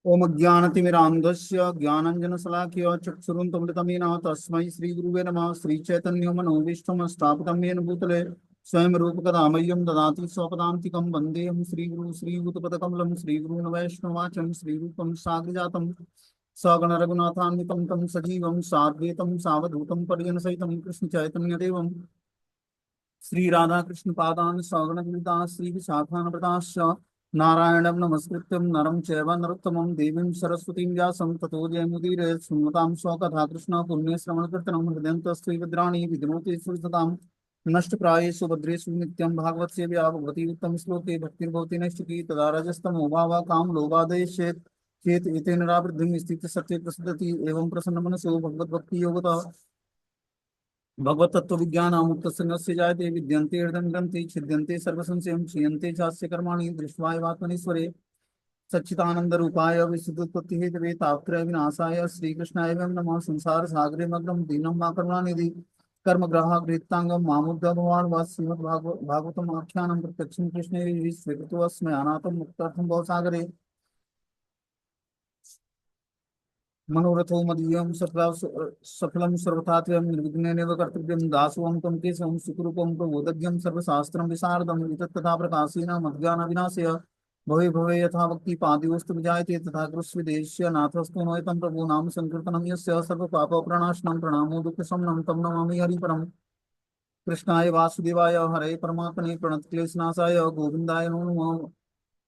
ओम ज्ञानतिमिरान्धस्य ज्ञानाञ्जनशलाकया चक्षुरुन्मिलितं तस्मै श्रीगुरुवे नमः। श्रीचैतन्यमनोभीष्टं स्थापितं येन भूतले स्वयं रूपकदा मह्यं ददाति स्वपदान्तिकं वन्देऽहं श्रीगुरुं श्रीयुतपदकमलं श्रीगुरून् वैष्णवाचं श्रीरूपं साग्रजातं सगणरघुनाथान्वितं तं सजीवं साद्वैतं सावधूतं परिजनसहितं कृष्णचैतन्यदेवं श्री राधा कृष्ण पादान सगण श्री विशाखान्विताश्च नारायणं नमस्कृत्यं नरं चैव नरोत्तमं देवीं सरस्वतीं व्यासं ततो जयमुदीरये सुमतां स्वकथा कृष्ण पुण्यश्रवणकीर्तनं हृदयन्तस्त्वयि भद्राणि विद्मोति सुरसतां नष्टप्रायेषु भद्रेषु नित्यं भागवत सेव्या भगवती उत्तम श्लोके भक्तिर्भवति नैष्टिकी तदा रजस्तमो भावा काम लोभादेशेत् चेत एतेन रावृद्धिं स्थित सत्ये प्रसिद्धति एवं प्रसन्न मनसो भगवत भक्ति योगता भगवत तत्व विज्ञान मुक्त संगस्य जायते विद्यन्ते हृदय ग्रंथि छिद्यन्ते सर्वसंशयं क्षीयन्ते चास्य कर्माणि दृष्ट्वा एवात्मनीश्वरे सच्चिदानंद रूपाय विशुद्धोत्पत्ति हेतवे तापत्रय विनाशाय श्रीकृष्णाय वयं नमः। संसार सागरे मग्नं दीनं मा करुणानिधि कर्म ग्रह गृहीतांगं मामुद्ध भगवान् वा श्रीमद्भागवतम् आख्यानं प्रत्यक्षं कृष्णे स्वीकृतोऽस्मि अनाथं मुक्तार्थं भवसागरे मनोरथो मदीयं सफलं सर्वथात्वं निर्विघ्नेनैव कर्तव्यं दासोऽहं तं केशवं सुखरूपं प्रबोधज्ञं सर्वशास्त्रं विशारदं वितत्तथा प्रकाशेन मद्ज्ञानविनाशय भवे भवे यथा भक्ति पादिवस्तु विजायते तथा कृष्णदेश्य नाथस्तु नोयतं प्रभु नाम संकीर्तनं यस्य सर्वपापप्रणाशनं प्रणामो दुःखशमनं तं नमामि हरिपरम् कृष्णाय वासुदेवाय हरे परमात्मने प्रणतक्लेशनाशाय गोविन्दाय नमो नमः।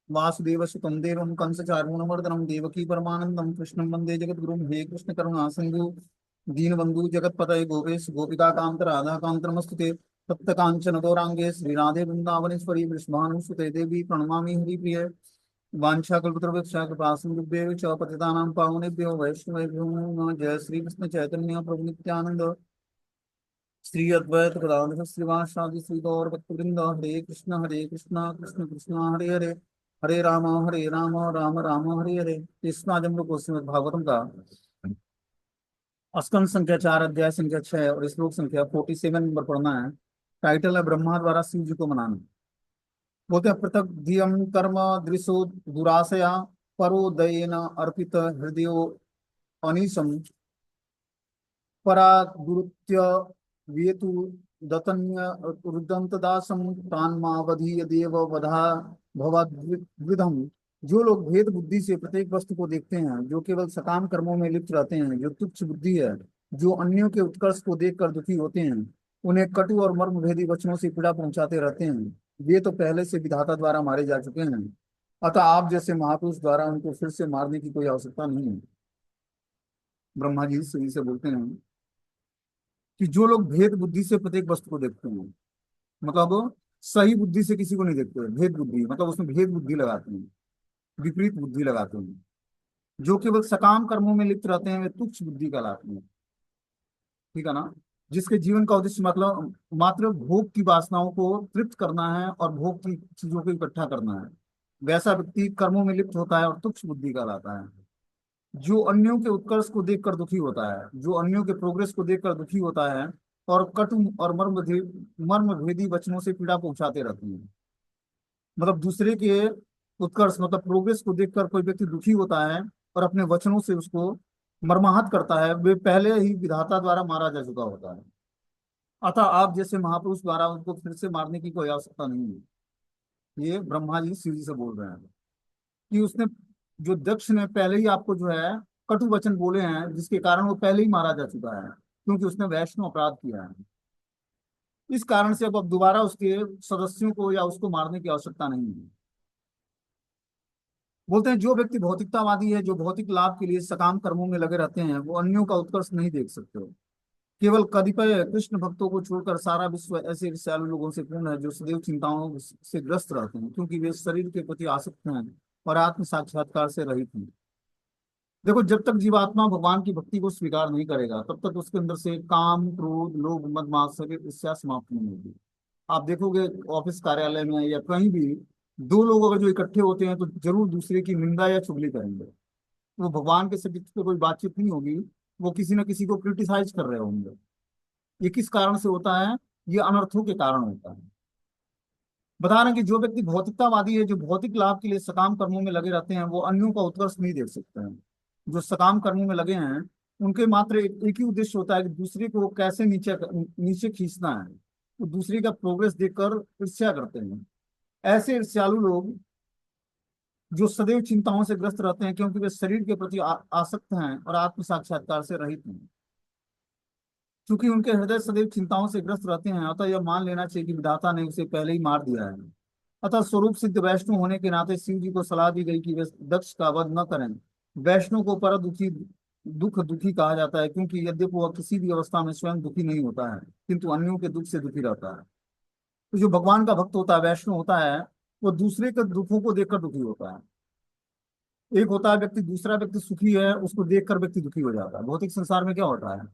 वासुदेवसुतं देवं कंसचारूणमर्दनं देवकी परमानन्दं कृष्णं वन्दे जगद्गुरुं। हे कृष्ण करुणा सिन्धु दीनबन्धु जगत्पतये गोपेश गोपिकान्त राधाकान्त नमस्तुते तप्त काञ्चन गौराङ्गे श्रीराधे वृन्दावनेश्वरी वृषभानुसुते देवी प्रणमामि हरिप्रिये वाञ्छाकल्पतरुभ्यश्च कृपासिन्धुभ्येव च पतितानां पावनेभ्यो वैष्णवेभ्यो नमो नमः। जय श्री कृष्ण चैतन्य प्रभु नित्यानंद श्री अद्वैत गदाधर श्रीवासादि श्री गौर भक्तवृंद। हरे कृष्ण कृष्ण कृष्ण हरे हरे हरे राम राम राम हरे हरे। इसमें आज हम लोग को श्रीमद् भागवतम का स्कंद संख्या 4 अध्याय संख्या 6 और श्लोक संख्या 47 नंबर पढ़ना है। टाइटल है ब्रह्मा द्वारा शिव जी को मनाना। बोलते हैं पृथक धियम कर्म दृशो दुराशया परोदयेन अर्पित हृदयो अनिशम परागुरुत्य वेतु दतन्य रुदंतदासम तान्मावधीय देव वधा भवद्विधम। जो लोग भेद बुद्धि से प्रत्येक वस्तु को देखते हैं, जो केवल सकाम कर्मों में लिप्त रहते हैं, जो तुच्छ बुद्धि है, जो अन्यों के उत्कर्ष को देखकर दुखी होते हैं, उन्हें कटु और मर्म भेदी वचनों से पीड़ा पहुंचाते रहते हैं, वे तो पहले से विधाता द्वारा मारे जा चुके हैं। अतः आप जैसे महापुरुष द्वारा उनको फिर से मारने की कोई आवश्यकता नहीं है। ब्रह्मा जी सही से बोलते हैं कि जो लोग भेद बुद्धि से प्रत्येक वस्तु को देखते हैं, मतलब सही बुद्धि से किसी को नहीं देखते, भेद बुद्धि मतलब उसमें भेद बुद्धि लगाते हैं, विपरीत बुद्धि लगाते हैं। जो केवल सकाम कर्मों में लिप्त रहते हैं वे तुच्छ बुद्धि कहलाते हैं। ठीक है ना। जिसके जीवन का उद्देश्य मतलब मात्र भोग की वासनाओं को तृप्त करना है और भोग की चीजों को इकट्ठा करना है, वैसा व्यक्ति कर्मों में लिप्त होता है और तुच्छ बुद्धि कहलाता है। जो अन्यों के उत्कर्ष को देखकर दुखी होता है, जो अन्यों के प्रोग्रेस को देखकर दुखी होता है और कटु और मर्म भेदी वचनों से पीड़ा पहुंचाते रहते हैं। मतलब दूसरे के उत्कर्ष मतलब प्रोग्रेस को देखकर कोई व्यक्ति दुखी होता है और अपने वचनों से उसको मर्माहत करता है, वे पहले ही विधाता द्वारा मारा जा चुका होता है। अतः आप जैसे महापुरुष द्वारा उनको फिर से मारने की कोई आवश्यकता नहीं है। ये ब्रह्मा जी शिव जी से बोल रहे हैं कि उसने जो दक्ष ने पहले ही आपको जो है कटु वचन बोले हैं, जिसके कारण वो पहले ही मारा जा चुका है, क्योंकि उसने वैष्णव अपराध किया है। इस कारण से अब दोबारा उसके सदस्यों को या उसको मारने की आवश्यकता नहीं है। बोलते हैं जो व्यक्ति भौतिकतावादी है, जो भौतिक लाभ के लिए सकाम कर्मों में लगे रहते हैं, वो अन्यों का उत्कर्ष नहीं देख सकते। केवल कतिपय कृष्ण भक्तों को छोड़कर सारा विश्व ऐसे विशाल लोगों से पूर्ण है जो सदैव चिंताओं से ग्रस्त रहते हैं, क्योंकि वे शरीर के प्रति आसक्त हैं और आत्म साक्षात्कार से रहित हैं। देखो, जब तक जीवात्मा भगवान की भक्ति को स्वीकार नहीं करेगा तब तक उसके अंदर से काम क्रोध लोभ मद मात्सर्य ईर्ष्या समाप्त नहीं होगी। आप देखोगे ऑफिस कार्यालय में या कहीं भी दो लोग अगर जो इकट्ठे होते हैं तो जरूर दूसरे की निंदा या चुगली करेंगे। वो भगवान के सब्जेक्ट पे कोई बातचीत नहीं होगी, वो किसी न किसी को क्रिटिसाइज कर रहे होंगे। ये किस कारण से होता है? ये अनर्थों के कारण होता है। बता रहे हैं कि जो व्यक्ति भौतिकतावादी है, जो भौतिक लाभ के लिए सकाम कर्मों में लगे रहते हैं, वो अन्यों का उत्कर्ष नहीं देख सकते हैं। जो सकाम कर्मों में लगे हैं, उनके मात्र एक ही उद्देश्य होता है कि दूसरे को कैसे नीचे नीचे खींचना है। तो दूसरे का प्रोग्रेस देखकर ईर्ष्या करते हैं। ऐसे ईर्ष्यालु लोग जो सदैव चिंताओं से ग्रस्त रहते हैं, क्योंकि वे शरीर के प्रति आसक्त हैं और आत्म साक्षात्कार से रहित हैं। क्योंकि उनके हृदय सदैव चिंताओं से ग्रस्त रहते हैं, अतः यह मान लेना चाहिए कि विधाता ने उसे पहले ही मार दिया है। अतः स्वरूप सिद्ध वैष्णव होने के नाते शिव जी को सलाह दी गई कि वे दक्ष का वध न करें। वैष्णव को पर दुखी कहा जाता है, क्योंकि यद्यपि वह किसी भी अवस्था में स्वयं दुखी नहीं होता है, किंतु अन्यों के दुख से दुखी रहता है। तो जो भगवान का भक्त होता है, वैष्णव होता है, वो दूसरे के दुखों को देखकर दुखी होता है। एक होता है व्यक्ति, दूसरा व्यक्ति सुखी है, उसको देखकर व्यक्ति दुखी हो जाता है। भौतिक संसार में क्या होता है,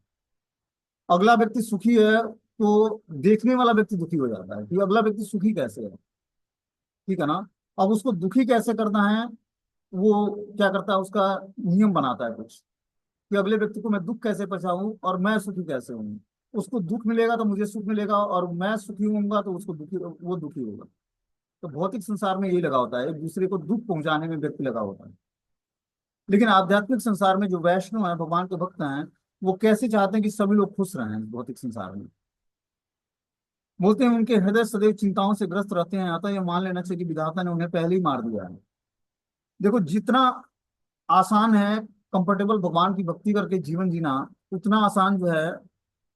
अगला व्यक्ति सुखी है तो देखने वाला व्यक्ति दुखी हो जाता है कि अगला व्यक्ति सुखी कैसे है। ठीक है ना। अब उसको दुखी कैसे करना है, वो क्या करता है, उसका नियम बनाता है कुछ, कि अगले व्यक्ति को मैं दुख कैसे पहुंचाऊं और मैं सुखी कैसे हूं। उसको दुख मिलेगा तो मुझे सुख मिलेगा, और मैं सुखी होऊंगा तो उसको दुखी, वो दुखी होगा। तो भौतिक संसार में यही लगा होता है, एक दूसरे को दुख पहुंचाने में व्यक्ति लगा होता है। लेकिन आध्यात्मिक संसार में जो वैष्णव है, भगवान के भक्त हैं, वो कैसे चाहते हैं कि सभी लोग खुश रहें भौतिक संसार में। बोलते हैं उनके हृदय सदैव चिंताओं से ग्रस्त रहते हैं, अतः यह मान लेना चाहिए कि विधाता ने उन्हें पहले ही मार दिया है। देखो, जितना आसान है कंफर्टेबल भगवान की भक्ति करके जीवन जीना, उतना आसान जो है,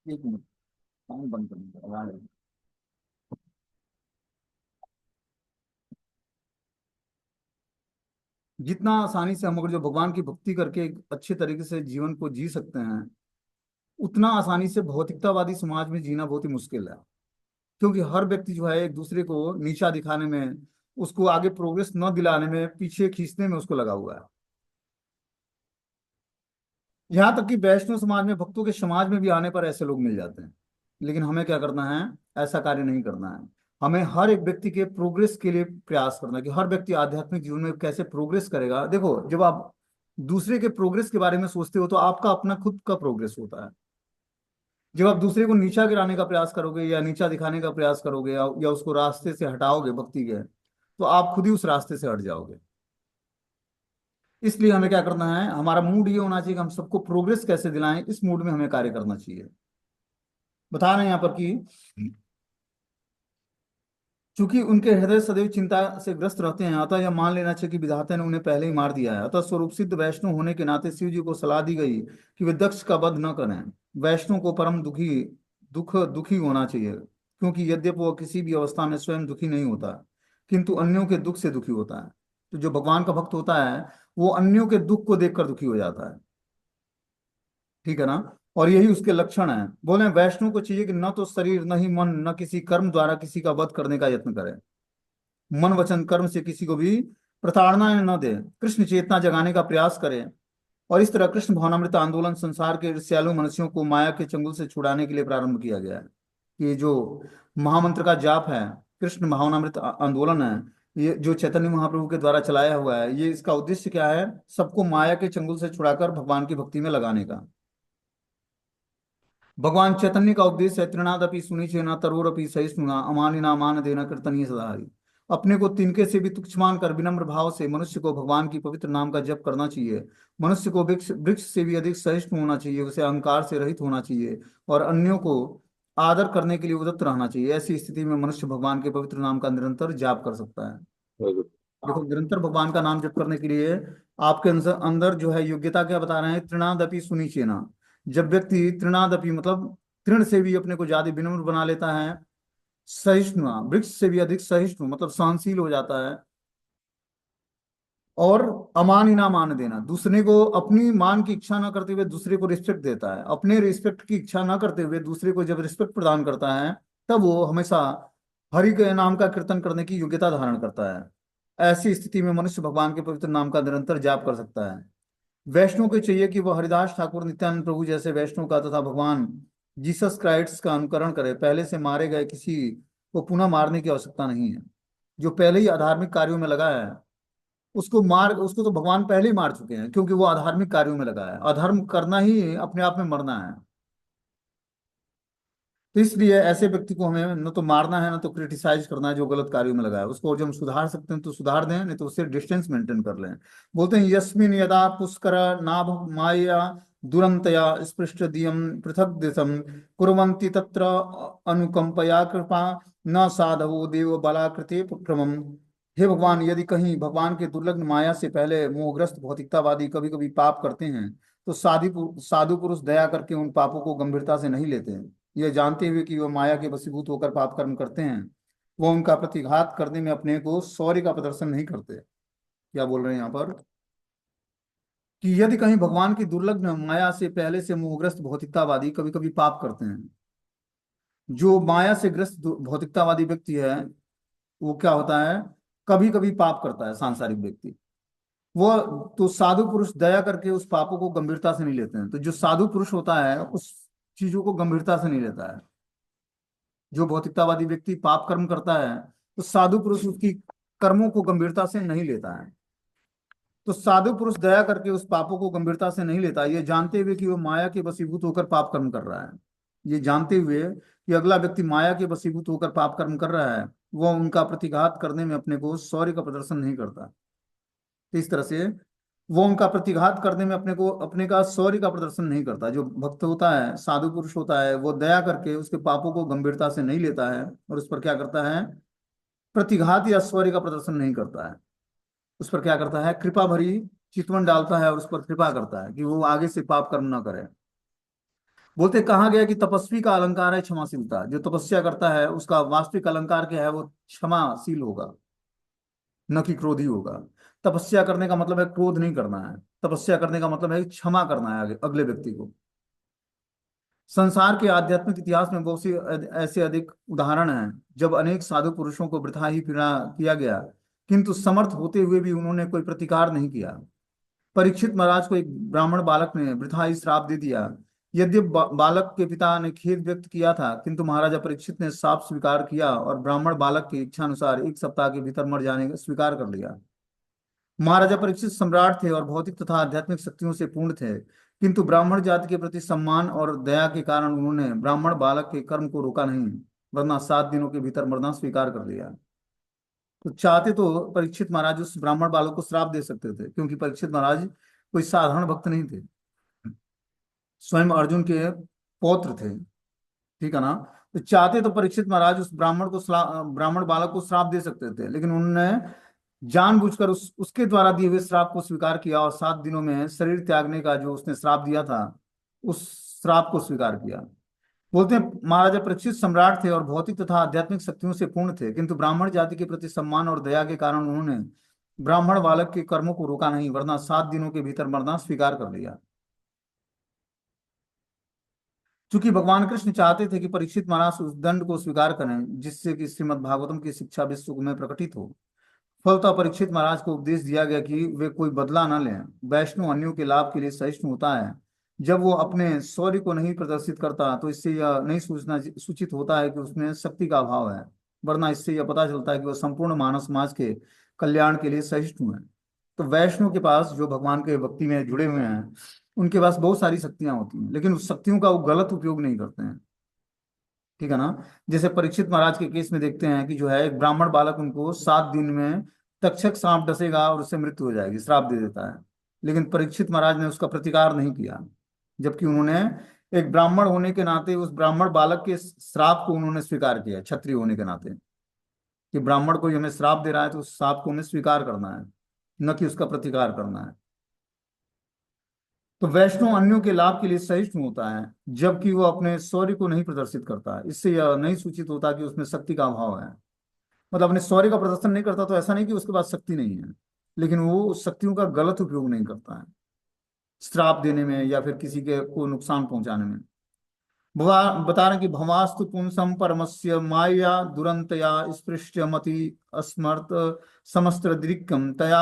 एक मिनट, काम बंद करने का आवाज है। जितना आसानी से हम अगर जो भगवान की भक्ति करके एक अच्छे तरीके से जीवन को जी सकते हैं, उतना आसानी से भौतिकतावादी समाज में जीना बहुत ही मुश्किल है। क्योंकि हर व्यक्ति जो है एक दूसरे को नीचा दिखाने में, उसको आगे प्रोग्रेस न दिलाने में, पीछे खींचने में उसको लगा हुआ है। यहाँ तक कि वैष्णव समाज में, भक्तों के समाज में भी आने पर ऐसे लोग मिल जाते हैं। लेकिन हमें क्या करना है, ऐसा कार्य नहीं करना है। हमें हर एक व्यक्ति के प्रोग्रेस के लिए प्रयास करना है कि हर व्यक्ति आध्यात्मिक जीवन में कैसे प्रोग्रेस करेगा। देखो, जब आप दूसरे के प्रोग्रेस के बारे में सोचते हो तो आपका अपना खुद का प्रोग्रेस होता है। जब आप दूसरे को नीचा गिराने का प्रयास करोगे या नीचा दिखाने का प्रयास करोगे, या उसको रास्ते से हटाओगे भक्ति के, तो आप खुद ही उस रास्ते से हट जाओगे। इसलिए हमें क्या करना है, हमारा मूड ये होना चाहिए कि हम सबको प्रोग्रेस कैसे दिलाएं, इस मूड में हमें कार्य करना चाहिए। बता रहे हैं यहाँ पर कि चूंकि उनके हृदय सदैव चिंता से ग्रस्त रहते हैं, अतः यह मान लेना चाहिए कि विधाता ने उन्हें पहले ही मार दिया है। अतः स्वरूप सिद्ध वैष्णव होने के नाते शिव जी को सलाह दी गई कि वे दक्ष का वध न करें। वैष्णव को परम दुखी होना चाहिए, क्योंकि यद्यपि वह किसी भी अवस्था में स्वयं दुखी नहीं होता, किंतु अन्यों के दुख से दुखी होता है। तो जो भगवान का भक्त होता है, वो अन्यों के दुख को देखकर दुखी हो जाता है। ठीक है ना। और यही उसके लक्षण है। बोले वैष्णव को चाहिए कि न तो शरीर, न ही मन, न किसी कर्म द्वारा किसी का वध करने का यत्न करे। मन वचन कर्म से किसी को भी प्रताड़ना न दे, कृष्ण चेतना जगाने का प्रयास करे। और इस तरह कृष्ण भावनामृत आंदोलन संसार के ईर्ष्यालु मनुष्यों को माया के चंगुल से छुड़ाने के लिए प्रारंभ किया गया है। ये जो महामंत्र का जाप है, कृष्ण भावनामृत आंदोलन है, ये जो चैतन्य महाप्रभु के द्वारा चलाया हुआ है, ये इसका उद्देश्य क्या है, सबको माया के चंगुल से छुड़ाकर भगवान की भक्ति में लगाने का। भगवान चैतन्य का उपदेश है, तृणादपि सुनिचेना तरोरपि सहिष्णुना अमानिना मान देना कीर्तनीय सदाहरि। अपने को तिनके से भी तुच्छ मानकर विनम्र भाव से मनुष्य को भगवान की पवित्र नाम का जप करना चाहिए। मनुष्य को वृक्ष वृक्ष से भी अधिक सहिष्णु होना चाहिए, उसे अहंकार से रहित होना चाहिए, और अन्यों को आदर करने के लिए उदत्त रहना चाहिए। ऐसी स्थिति में मनुष्य भगवान के पवित्र नाम का निरंतर जाप कर सकता है। देखो, निरंतर भगवान का नाम जप करने के लिए आपके अंदर अंदर जो है योग्यता क्या बता रहे हैं, तृणादपि सुनिचेना। जब व्यक्ति तृणादपि मतलब तृण से भी अपने को ज्यादा विनम्र बना लेता है, सहिष्णु, वृक्ष से भी अधिक सहिष्णु मतलब सहनशील हो जाता है, और अमान इना मान देना, दूसरे को अपनी मान की इच्छा न करते हुए दूसरे को रिस्पेक्ट देता है, अपने रिस्पेक्ट की इच्छा न करते हुए दूसरे को जब रिस्पेक्ट प्रदान करता है, तब वो हमेशा हरि के नाम का कीर्तन करने की योग्यता धारण करता है। ऐसी स्थिति में मनुष्य भगवान के पवित्र नाम का निरंतर जाप कर सकता है। वैष्णव को चाहिए कि वह हरिदास ठाकुर, नित्यानंद प्रभु जैसे वैष्णव का तथा भगवान जीसस क्राइस्ट का अनुकरण करे। पहले से मारे गए किसी को पुनः मारने की आवश्यकता नहीं है। जो पहले ही अधार्मिक कार्यों में लगा है, उसको तो भगवान पहले ही मार चुके हैं, क्योंकि वो अधार्मिक कार्यों में लगा है। अधर्म करना ही अपने आप में मरना है। तो इसलिए ऐसे व्यक्ति को हमें न तो मारना है, न तो क्रिटिसाइज करना है जो गलत कार्यों में लगा है उसको। और जो हम सुधार सकते हैं तो सुधार दें, नहीं तो उससे डिस्टेंस मेंटेन कर लें। बोलते हैं यस्मिन यदा पुष्कर नाभ माया दुरंतया स्पृष्ट दियम पृथक दिशम कुर्वन्ति तत्र अनुकंपया कृपा न साधवो देव बलाकृते क्रमम। हे भगवान, यदि कहीं भगवान के दुर्लभ माया से पहले मोहग्रस्त भौतिकतावादी कभी कभी पाप करते हैं, तो साधु पुरुष दया करके उन पापों को गंभीरता से नहीं लेते हैं। ये जानते हुए कि वह माया के वशीभूत होकर पाप कर्म करते हैं, वो उनका प्रतिघात करने में अपने को शौर्य का प्रदर्शन नहीं करते। क्या बोल रहे हैं यहाँ पर कि यदि कहीं भगवान की दुर्लभ माया से पहले से मोहग्रस्त भौतिकतावादी कभी कभी पाप करते हैं। जो माया से ग्रस्त भौतिकतावादी व्यक्ति है, वो क्या होता है, कभी कभी पाप करता है सांसारिक व्यक्ति। वो तो साधु पुरुष दया करके उस पापों को गंभीरता से नहीं लेते हैं। तो जो साधु पुरुष होता है उस चीजों को गंभीरता से नहीं लेता है। जो भौतिकतावादी व्यक्ति पाप कर्म करता है, तो साधु पुरुष उसकी कर्मों को गंभीरता से नहीं लेता है। तो साधु पुरुष दया करके उस पापों को गंभीरता से नहीं लेता, ये जानते हुए कि वो माया के वशीभूत होकर पाप कर्म कर रहा है। ये जानते हुए कि अगला व्यक्ति माया के वशीभूत होकर पाप कर्म कर रहा है, वो उनका प्रतिघात करने में अपने को शौर्य का प्रदर्शन नहीं करता। तो इस तरह से वो उनका प्रतिघात करने में अपने का शौर्य का प्रदर्शन नहीं करता। जो भक्त होता है, साधु पुरुष होता है, वो दया करके उसके पापों को गंभीरता से नहीं लेता है और उस पर क्या करता है, प्रतिघात या शौर्य का प्रदर्शन नहीं करता है। उस पर क्या करता है, कृपा भरी चितवन डालता है और उस पर कृपा करता है कि वो आगे से पाप कर्म ना करे। बोलते कहा गया कि तपस्वी का अलंकार है क्षमाशीलता। जो तपस्या करता है उसका वास्तविक अलंकार क्या है, वो क्षमाशील होगा, न कि क्रोधी होगा। तपस्या करने का मतलब है क्रोध नहीं करना है। तपस्या करने का मतलब है कि क्षमा करना है आगे अगले व्यक्ति को। संसार के आध्यात्मिक इतिहास में बहुत सी ऐसे अधिक उदाहरण हैं जब अनेक साधु पुरुषों को वृथा ही पीड़ा किया गया, किंतु समर्थ होते हुए भी उन्होंने कोई प्रतिकार नहीं किया। परीक्षित महाराज को एक ब्राह्मण बालक ने वृथा ही श्राप दे दिया। यद्यपि बालक के पिता ने खेद व्यक्त किया था, किंतु महाराजा परीक्षित ने साफ स्वीकार किया और ब्राह्मण बालक की इच्छा अनुसार 1 सप्ताह के भीतर मर जाने का स्वीकार कर लिया। महाराजा परीक्षित सम्राट थे और भौतिक तथा आध्यात्मिक शक्तियों से पूर्ण थे, किंतु ब्राह्मण जाति के प्रति सम्मान और दया के कारण उन्होंने ब्राह्मण बालक के कर्म को रोका नहीं, वरना 7 दिनों के भीतर मरना स्वीकार कर लिया। तो चाहते तो परीक्षित महाराज उस ब्राह्मण बालक को श्राप दे सकते थे, क्योंकि परीक्षित महाराज कोई साधारण भक्त नहीं थे, स्वयं अर्जुन के पौत्र थे। ठीक है ना। तो चाहते तो परीक्षित महाराज उस ब्राह्मण बालक को श्राप दे सकते थे, लेकिन उन्होंने जानबूझकर उसके द्वारा दिए हुए श्राप को स्वीकार किया और 7 दिनों में शरीर त्यागने का जो उसने श्राप दिया था, उस श्राप को स्वीकार किया। बोलते हैं महाराजा परीक्षित सम्राट थे और भौतिक तथा आध्यात्मिक शक्तियों से पूर्ण थे, किंतु ब्राह्मण जाति के प्रति सम्मान और दया के कारण उन्होंने ब्राह्मण बालक के कर्मों को रोका नहीं, वरना 7 दिनों के भीतर मरना स्वीकार कर लिया। चूंकि भगवान कृष्ण चाहते थे कि परीक्षित महाराज उस दंड को स्वीकार करें जिससे कि श्रीमद् भागवतम की शिक्षा विश्व में प्रकटित हो, फलतः परीक्षित महाराज को उपदेश दिया गया कि वे कोई बदला न लें। वैष्णव अन्यों के लाभ के लिए सहिष्णु होता है। जब वो अपने शौर्य को नहीं प्रदर्शित करता तो इससे यह नहीं सूचित होता है कि उसमें शक्ति का अभाव है, वरना इससे यह पता चलता है कि वह संपूर्ण मानव समाज के कल्याण के लिए सहिष्णु है। तो वैष्णव के पास, जो भगवान के भक्ति में जुड़े हुए हैं, उनके पास बहुत सारी शक्तियां होती हैं, लेकिन उस शक्तियों का वो गलत उपयोग नहीं करते हैं। ठीक है ना। जैसे परीक्षित महाराज के केस में देखते हैं कि जो है एक ब्राह्मण बालक उनको 7 दिन में तक्षक सांप डसेगा और उससे मृत्यु हो जाएगी, श्राप दे देता है। लेकिन परीक्षित महाराज ने उसका प्रतिकार नहीं किया, जबकि उन्होंने एक ब्राह्मण होने के नाते उस ब्राह्मण बालक के श्राप को उन्होंने स्वीकार किया, क्षत्रिय होने के नाते, कि ब्राह्मण कोई हमें श्राप दे रहा है तो उस श्राप को हमें स्वीकार करना है, न कि उसका प्रतिकार करना है। तो वैष्णव अन्यों के लाभ के लिए सहिष्णु होता है, जबकि वो अपने शौर्य को नहीं प्रदर्शित करता। इससे यह नहीं सूचित होता कि उसमें शक्ति का अभाव है। मतलब अपने शौर्य का प्रदर्शन नहीं करता तो ऐसा नहीं कि उसके पास शक्ति नहीं है, लेकिन वो उस शक्तियों का गलत उपयोग नहीं करता है, श्राप देने में या फिर किसी के को नुकसान पहुंचाने में। बता रहे कि भवास्तु पुंसम परमस्य माया दुरंतया स्पृष्ट मति अस्मर्त समस्त दृक्कम तया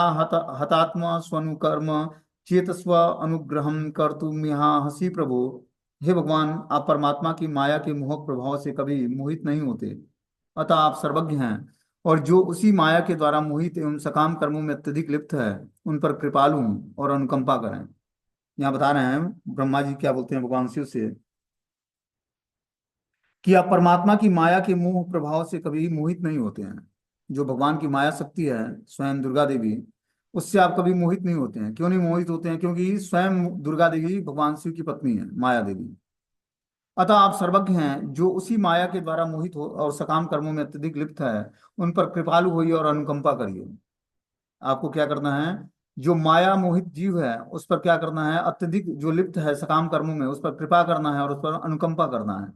हतात्मा स्वनुकर्म चेतस्व अनुग्रहम कर्तुम यहाँ हसी प्रभु। हे भगवान, आप परमात्मा की माया के मोहक प्रभाव से कभी मोहित नहीं होते, अतः आप सर्वज्ञ हैं। और जो उसी माया के द्वारा मोहित एवं सकाम कर्मों में अत्यधिक लिप्त है, उन पर कृपालु और अनुकंपा करें। यहाँ बता रहे हैं ब्रह्मा जी क्या बोलते हैं भगवान शिव से कि आप परमात्मा की माया के मोह प्रभाव से कभी मोहित नहीं होते हैं। जो भगवान की माया शक्ति है, स्वयं दुर्गा देवी, उससे आप कभी मोहित नहीं होते हैं। क्यों नहीं मोहित होते हैं? क्योंकि स्वयं दुर्गा देवी भगवान शिव की पत्नी है, माया देवी। अतः आप सर्वज्ञ हैं। जो उसी माया के द्वारा मोहित हो और सकाम कर्मों में अत्यधिक लिप्त है, उन पर कृपालु होइए और अनुकंपा करिए। आपको क्या करना है? जो माया मोहित जीव है उस पर क्या करना है? अत्यधिक जो लिप्त है सकाम कर्मों में, उस पर कृपा करना है और उस पर अनुकंपा करना है।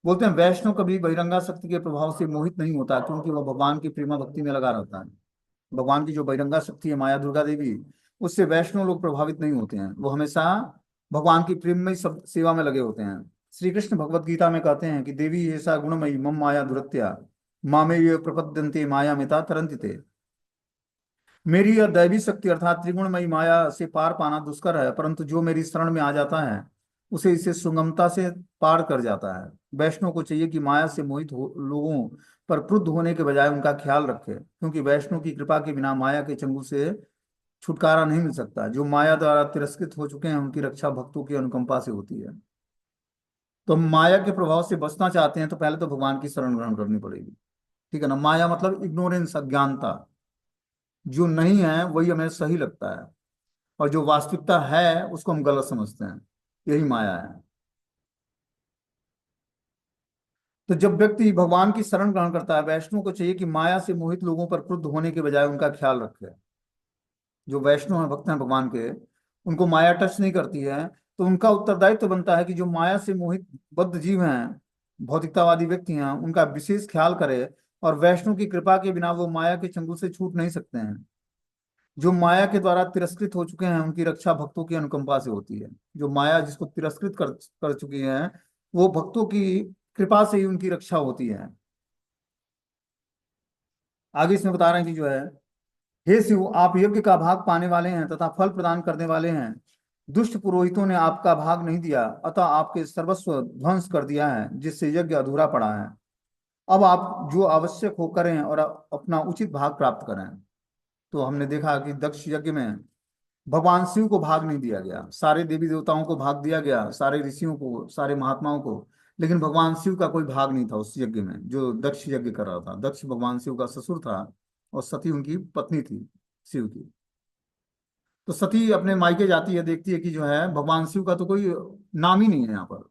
बोलते हैं वैष्णव कभी बहिरंगा शक्ति के प्रभाव से मोहित नहीं होता, क्योंकि वह भगवान की प्रेमा भक्ति में लगा रहता है। भगवान की जो बहिरंगा शक्ति है, माया दुर्गा देवी, उससे वैष्णव लोग प्रभावित नहीं होते हैं। वो हमेशा भगवान की प्रेम में सब सेवा में लगे होते हैं। श्री कृष्ण भगवत गीता में कहते हैं कि देवी ऐसा गुणमयी मम माया दुरत्या मामे ये प्रपद्यन्ते माया मिता तरन्ति ते। मेरी यह दैवी शक्ति अर्थात त्रिगुणमयी माया से पार पाना दुष्कर है, परंतु जो मेरी शरण में आ जाता है उसे इसे सुगमता से पार कर जाता है। वैष्णव को चाहिए कि माया से मोहित लोगों पर क्रुद्ध होने के बजाय उनका ख्याल रखे, क्योंकि वैष्णव की कृपा के बिना माया के चंगुल से छुटकारा नहीं मिल सकता। जो माया द्वारा तिरस्कृत हो चुके हैं उनकी रक्षा भक्तों की अनुकंपा से होती है। तो हम माया के प्रभाव से बचना चाहते हैं तो पहले तो भगवान की शरण ग्रहण करनी पड़ेगी। ठीक है ना? माया मतलब इग्नोरेंस, अज्ञानता। जो नहीं है वही हमें सही लगता है, और जो वास्तविकता है उसको हम गलत समझते हैं। यही माया है। तो जब व्यक्ति भगवान की शरण ग्रहण करता है, वैष्णव को चाहिए कि माया से मोहित लोगों पर क्रुद्ध होने के बजाय उनका ख्याल रखे। जो वैष्णव हैं, भक्त हैं भगवान के, उनको माया टच नहीं करती है, तो उनका उत्तरदायित्व तो बनता है कि जो माया से मोहित बद्ध जीव हैं, भौतिकतावादी व्यक्ति हैं, उनका विशेष ख्याल करे। और वैष्णव की कृपा के बिना वो माया के चंगुल से छूट नहीं सकते हैं। जो माया के द्वारा तिरस्कृत हो चुके हैं उनकी रक्षा भक्तों की अनुकंपा से होती है। जो माया जिसको तिरस्कृत कर चुकी है, वो भक्तों की कृपा से ही उनकी रक्षा होती है। आगे इसमें बता रहे हैं कि जो है, हे शिव, आप यज्ञ का भाग पाने वाले हैं तथा फल प्रदान करने वाले हैं। दुष्ट पुरोहितों ने आपका भाग नहीं दिया, अतः आपके सर्वस्व ध्वंस कर दिया है, जिससे यज्ञ अधूरा पड़ा है। अब आप जो आवश्यक हो करें और अपना उचित भाग प्राप्त करें। तो हमने देखा कि दक्ष यज्ञ में भगवान शिव को भाग नहीं दिया गया, सारे देवी देवताओं को भाग दिया गया, सारे ऋषियों को, सारे महात्माओं को। लेकिन भगवान शिव का कोई भाग नहीं था उस यज्ञ में जो दक्ष यज्ञ कर रहा था। दक्ष भगवान शिव का ससुर था और सती उनकी पत्नी थी, शिव की। तो सती अपने मायके जाती है, देखती है कि जो है भगवान शिव का तो कोई नाम ही नहीं है यहाँ पर।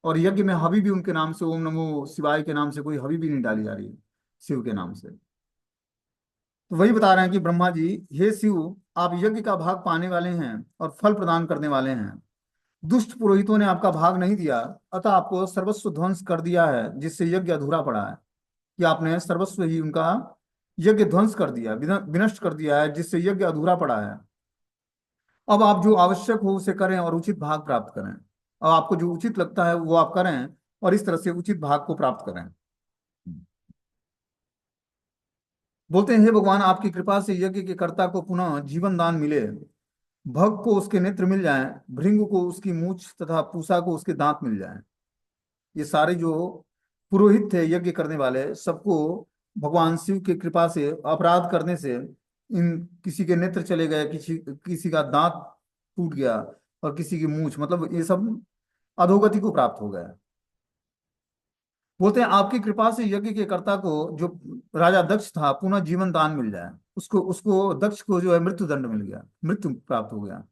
और यज्ञ में हवि भी उनके नाम से, ओम नमो शिवाय के नाम से कोई हवि भी नहीं डाली जा रही है, शिव के नाम से। तो वही बता रहे हैं कि ब्रह्मा जी, हे शिव, आप यज्ञ का भाग पाने वाले हैं और फल प्रदान करने वाले हैं। दुष्ट पुरोहितों ने आपका भाग नहीं दिया, अतः आपको सर्वस्व ध्वंस कर दिया है, जिससे यज्ञ अधूरा पड़ा है। कि आपने सर्वस्व ही उनका यज्ञ ध्वंस कर दिया, विनष्ट कर दिया है, जिससे यज्ञ अधूरा पड़ा है। अब आप जो आवश्यक हो उसे करें और उचित भाग प्राप्त करें। अब आपको जो उचित लगता है वो आप करें और इस तरह से उचित भाग को प्राप्त करें। बोलते हैं, हे भगवान, आपकी कृपा से यज्ञ के कर्ता को पुनः जीवन दान मिले, भग को उसके नेत्र मिल जाएं, भृंग को उसकी मूछ तथा पूषा को उसके दांत मिल जाएं। ये सारे जो पुरोहित थे यज्ञ करने वाले, सबको भगवान शिव की कृपा से अपराध करने से इन किसी के नेत्र चले गए, किसी किसी का दांत टूट गया और किसी की मूछ, मतलब ये सब अधोगति को प्राप्त हो गया। बोलते हैं आपकी कृपा से यज्ञ के कर्ता को, जो राजा दक्ष था, पुनः जीवन दान मिल जाए। उसको उसको दक्ष को जो है मृत्यु दंड मिल गया, मृत्यु प्राप्त हो गया।